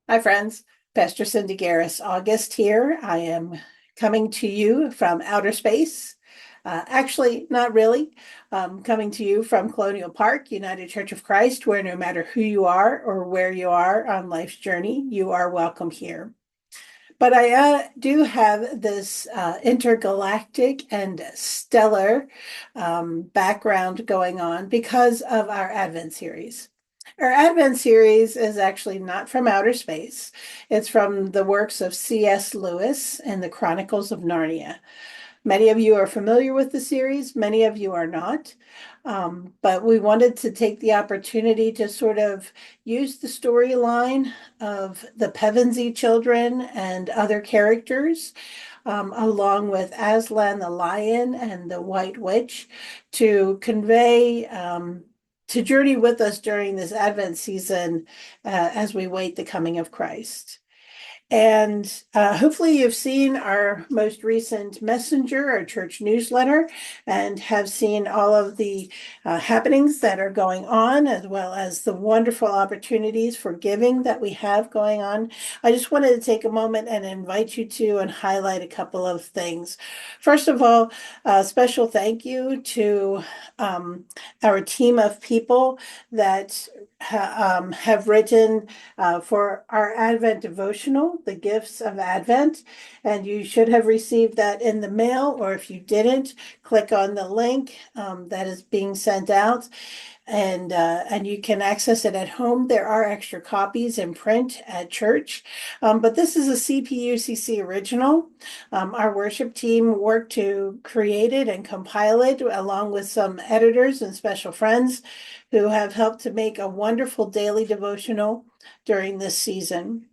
Hi, friends. Pastor Cindy Garris, August here. I am coming to you from outer space. Actually, not really. Coming to you from Colonial Park, United Church of Christ, where no matter who you are or where you are on life's journey, you are welcome here. But I do have this intergalactic and stellar background going on because of our Advent series. Our Advent series is actually not from outer space. It's from the works of C.S. Lewis and the Chronicles of Narnia. Many of you are familiar with the series, many of you are not. But we wanted to take the opportunity to sort of use the storyline of the Pevensey children and other characters, along with Aslan the lion and the White Witch, to convey, to journey with us during this Advent season as we wait the coming of Christ. And hopefully you've seen our most recent messenger, our church newsletter, and have seen all of the happenings that are going on, as well as the wonderful opportunities for giving that we have going on. I just wanted to take a moment and invite you to and highlight a couple of things. First of all, a special thank you to our team of people that have written for our Advent devotional, The Gifts of Advent. And you should have received that in the mail, or if you didn't, click on the link that is being sent out. And you can access it at home. There are extra copies in print at church, but this is a CPUCC original. Our worship team worked to create it and compile it, along with some editors and special friends who have helped to make a wonderful daily devotional during this season.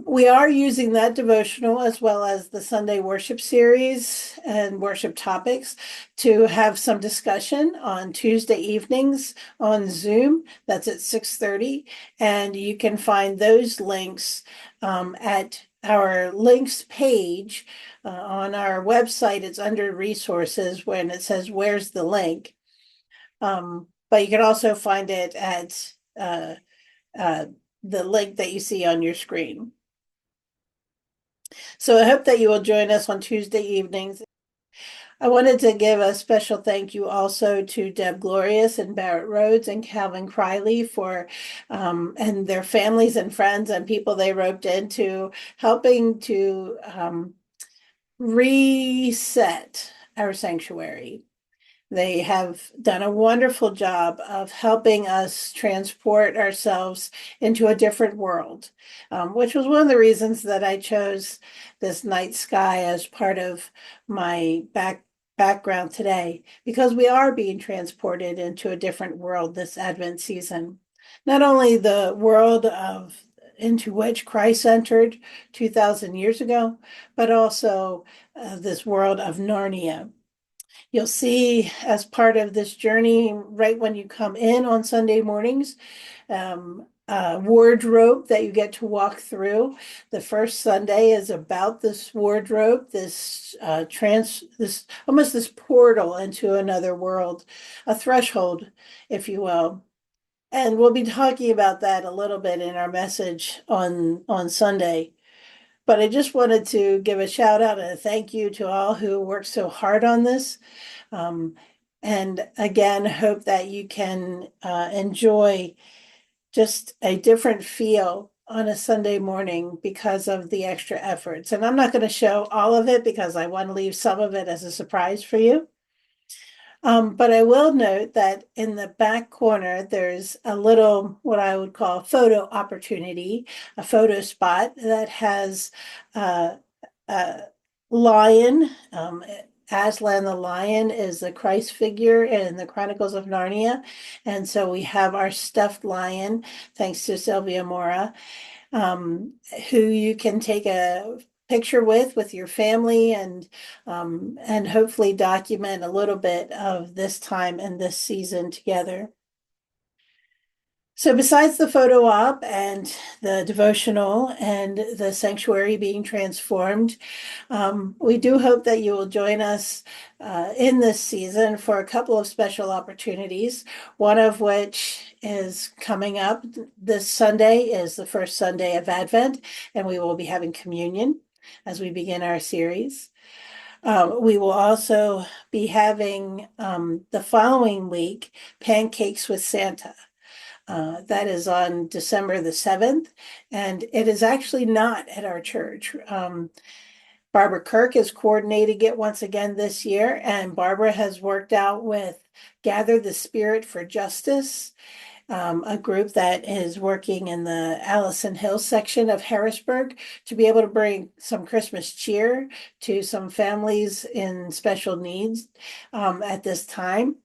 We are using that devotional as well as the Sunday worship series and worship topics to have some discussion on Tuesday evenings on Zoom. That's at 6:30. And you can find those links at our links page on our website. It's under resources when it says, "Where's the link?" But you can also find it at uh, the link that you see on your screen. So I hope that you will join us on Tuesday evenings. I wanted to give a special thank you also to Deb Glorious and Barrett Rhodes and Calvin Criley for and their families and friends and people they roped into helping to reset our sanctuary. They have done a wonderful job of helping us transport ourselves into a different world, which was one of the reasons that I chose this night sky as part of my background today, because we are being transported into a different world this Advent season. Not only the world of into which Christ entered 2,000 years ago, but also this world of Narnia. You'll see as part of this journey, right when you come in on Sunday mornings, a wardrobe that you get to walk through. The first Sunday is about this wardrobe, this this almost this portal into another world, a threshold, if you will. And we'll be talking about that a little bit in our message on Sunday. But I just wanted to give a shout out and a thank you to all who worked so hard on this. Um, and again, hope that you can enjoy just a different feel on a Sunday morning because of the extra efforts. And I'm not going to show all of it because I want to leave some of it as a surprise for you. But I will note that in the back corner, there's a little, what I would call photo opportunity, a photo spot that has a lion. Aslan the lion is the Christ figure in the Chronicles of Narnia. And so we have our stuffed lion, thanks to Sylvia Mora, who you can take a picture with your family and hopefully document a little bit of this time and this season together. So besides the photo op and the devotional and the sanctuary being transformed, we do hope that you will join us in this season for a couple of special opportunities, one of which is coming up. This Sunday is the first Sunday of Advent, and we will be having communion as we begin our series. We will also be having the following week Pancakes with Santa. That is on December the 7th, and it is actually not at our church. Barbara Kirk is coordinating it once again this year, and Barbara has worked out with Gather the Spirit for Justice, a group that is working in the Allison Hills section of Harrisburg to be able to bring some Christmas cheer to some families in special needs at this time.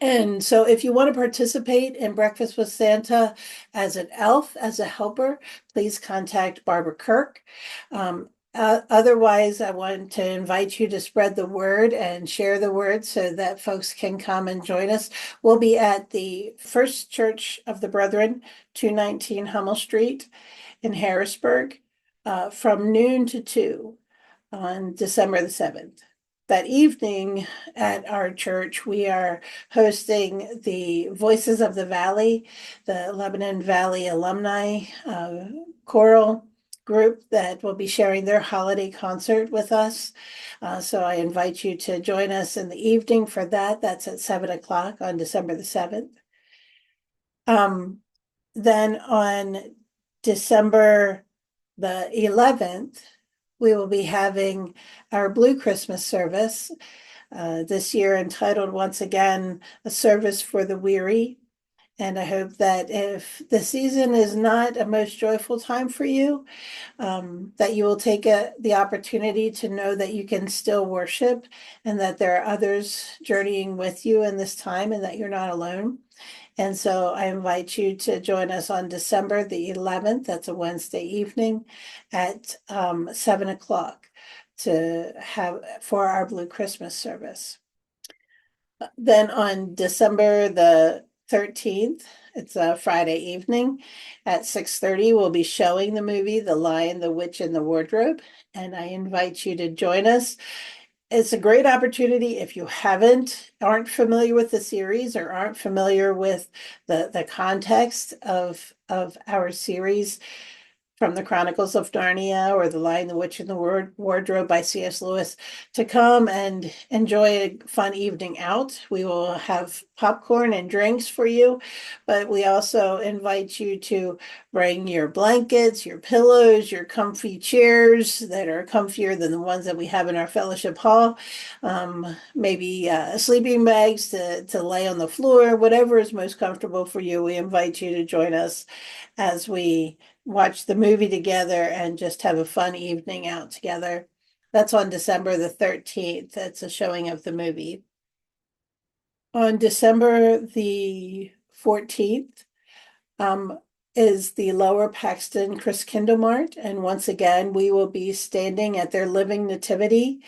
And so if you want to participate in Breakfast with Santa as an elf, as a helper, please contact Barbara Kirk. Otherwise, I want to invite you to spread the word and share the word so that folks can come and join us. We'll be at the First Church of the Brethren, 219 Hummel Street in Harrisburg, from noon to 2 on December the 7th. That evening at our church, we are hosting the Voices of the Valley, the Lebanon Valley alumni choral group that will be sharing their holiday concert with us. So I invite you to join us in the evening for that. That's at 7 o'clock on December the 7th. Then on December the 11th, we will be having our Blue Christmas service, this year entitled once again, A Service for the Weary. And I hope that if the season is not a most joyful time for you, that you will take the opportunity to know that you can still worship and that there are others journeying with you in this time and that you're not alone. And so I invite you to join us on December the 11th. That's a Wednesday evening at 7 o'clock to have for our Blue Christmas service. Then on December the 13th, it's a Friday evening at 6:30, we'll be showing the movie The Lion, the Witch, and the Wardrobe. And I invite you to join us. It's a great opportunity if you aren't familiar with the series or aren't familiar with the context of our series from the Chronicles of Narnia or The Lion, the Witch, and the Wardrobe by C.S. Lewis, to come and enjoy a fun evening out. We will have popcorn and drinks for you, but we also invite you to bring your blankets, your pillows, your comfy chairs that are comfier than the ones that we have in our fellowship hall, maybe sleeping bags to lay on the floor, whatever is most comfortable for you. We invite you to join us as we watch the movie together and just have a fun evening out together. That's on December the 13th. That's a showing of the movie. On December the 14th, is the Lower Paxton Christkindl Mart. And once again, we will be standing at their Living Nativity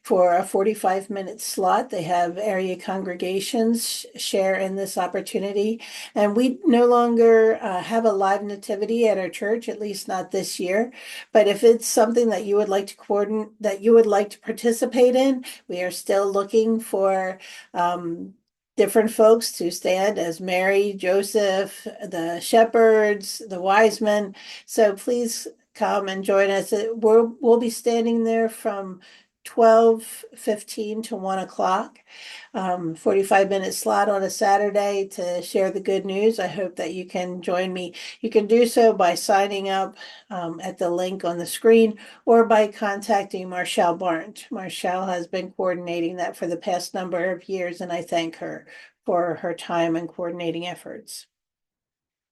for a 45-minute slot. They have area congregations share in this opportunity. And we no longer have a live nativity at our church, at least not this year. But if it's something that you would like to coordinate, that you would like to participate in, we are still looking for different folks to stand as Mary, Joseph, the shepherds, the wise men. So please come and join us. We'll be standing there from 12:15 to 1 o'clock, 45-minute slot on a Saturday to share the good news. I hope that you can join me. You can do so by signing up at the link on the screen or by contacting Marshall Barnes. Marshall has been coordinating that for the past number of years, and I thank her for her time and coordinating efforts.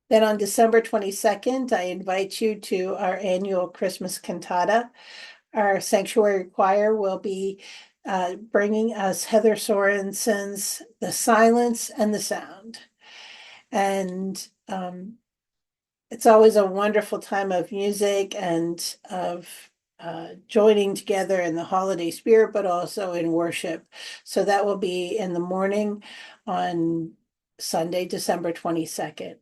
Then on December 22nd, I invite you to our annual Christmas cantata. Our sanctuary choir will be bringing us Heather Sorensen's The Silence and the Sound. And it's always a wonderful time of music and of joining together in the holiday spirit, but also in worship. So that will be in the morning on Sunday, December 22nd.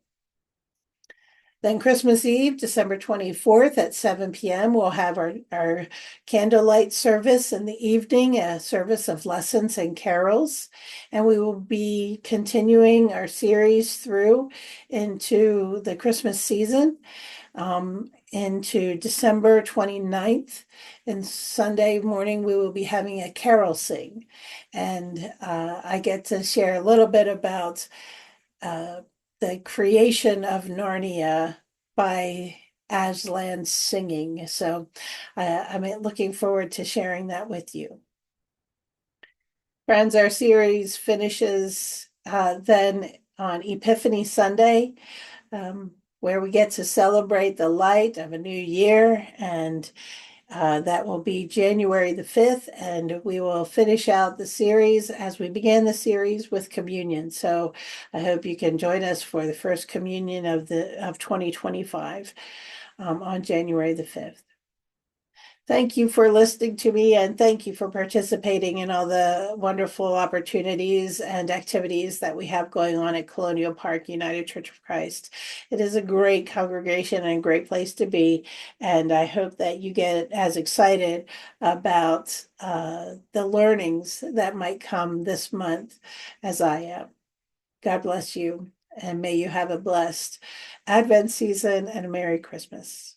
Then Christmas Eve, December 24th at 7 p.m., we'll have our candlelight service in the evening, a service of lessons and carols. And we will be continuing our series through into the Christmas season, into December 29th. And Sunday morning, we will be having a carol sing. And I get to share a little bit about the creation of Narnia by Aslan singing. So I'm looking forward to sharing that with you. Friends, our series finishes then on Epiphany Sunday, where we get to celebrate the light of a new year, and that will be January the 5th, and we will finish out the series as we began the series with communion. So I hope you can join us for the first communion of 2025 on January the 5th. Thank you for listening to me, and thank you for participating in all the wonderful opportunities and activities that we have going on at Colonial Park United Church of Christ. It is a great congregation and a great place to be, and I hope that you get as excited about the learnings that might come this month as I am. God bless you, and may you have a blessed Advent season and a Merry Christmas.